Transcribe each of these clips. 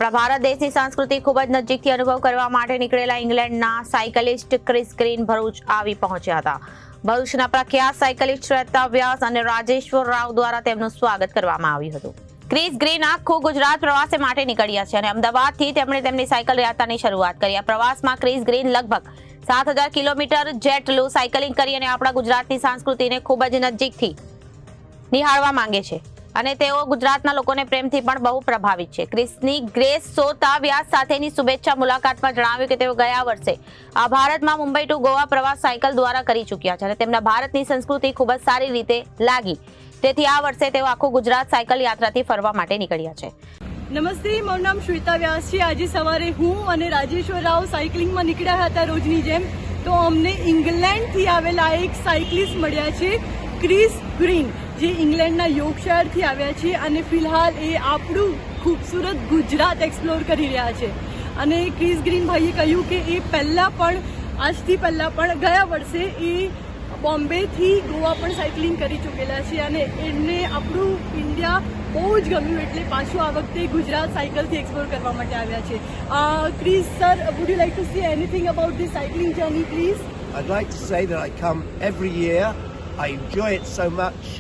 આપણા ભારત દેશની સંસ્કૃતિ ખૂબ જ નજીકથી અનુભવ કરવા માટે નીકળેલા ઇંગ્લેન્ડના સાયકલિસ્ટ ક્રિસ ગ્રીન ભરૂચ આવી પહોંચ્યા હતા. ભરૂચના પ્રખ્યાત સાયકલિસ્ટ શ્વેતા વ્યાસ અને રાજેશ્વર રાવ દ્વારા તેમનું સ્વાગત કરવામાં આવ્યું હતું. ક્રિસ ગ્રીન આખું ગુજરાત પ્રવાસે માટે નીકળ્યા છે અને અમદાવાદથી તેમણે તેમની સાયકલ યાત્રાની શરૂઆત કરી. આ પ્રવાસમાં ક્રિસ ગ્રીન લગભગ 7000 કિલોમીટર જેટલું સાયકલિંગ કરી અને આપણા ગુજરાતની સંસ્કૃતિને ખૂબ જ નજીકથી નિહાળવા માંગે છે અને તેઓ ગુજરાતના લોકોને પ્રેમથી પણ બહુ પ્રભાવિત છે. ક્રિસની ગ્રેસ સોતા વ્યાસ સાથેની શુભેચ્છા મુલાકાતમાં જણાવ્યું કે તેઓ ગયા વર્ષે આ ભારતમાં મુંબઈ ટુ ગોવા પ્રવાસ સાયકલ દ્વારા કરી ચૂક્યા છે અને તેમના ભારતની સંસ્કૃતિ ખૂબ જ સારી રીતે લાગી. તેથી આ વર્ષે તેઓ આખું ગુજરાત સાયકલ યાત્રાથી ફરવા માટે નીકળ્યા છે. નમસ્તે, મારું નામ શ્વેતા વ્યાસ છે. આજે સવારે હું અને રાજેશ્વર રાવ સાયકલિંગમાં નીકળ્યા હતા રોજની જેમ. તો અમને ઇંગ્લેન્ડથી આવેલા એક સાયકલિસ્ટ મળ્યા છે, ક્રિસ ગ્રીન, જે ઇંગ્લેન્ડના યોર્કશાયરથી આવ્યા છે અને ફિલહાલ એ આપણું ખૂબસૂરત ગુજરાત એક્સપ્લોર કરી રહ્યા છે. અને ક્રિસ ગ્રીન ભાઈએ કહ્યું કે એ આજથી પહેલાં પણ ગયા વર્ષે એ બોમ્બેથી ગોવા પણ સાયકલિંગ કરી ચૂકેલા છે અને એમને આપણું ઇન્ડિયા બહુ જ ગમ્યું, એટલે પાછું આ વખતે ગુજરાત સાયકલથી એક્સપ્લોર કરવા માટે આવ્યા છે. Chris sir, would you like to say anything about this cycling journey please? I'd like to say that I come every year. I enjoy it so much.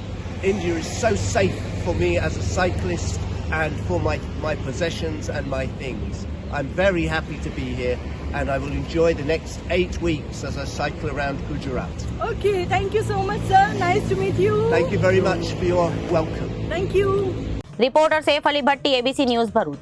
India is so safe for me as a cyclist and for my possessions and my things. I'm very happy to be here and I will enjoy the next 8 weeks as I cycle around Gujarat. Okay, thank you so much sir. Nice to meet you. Thank you very much for your welcome. Thank you. Reporter Saif Ali Bhatti, ABC news Bharuch.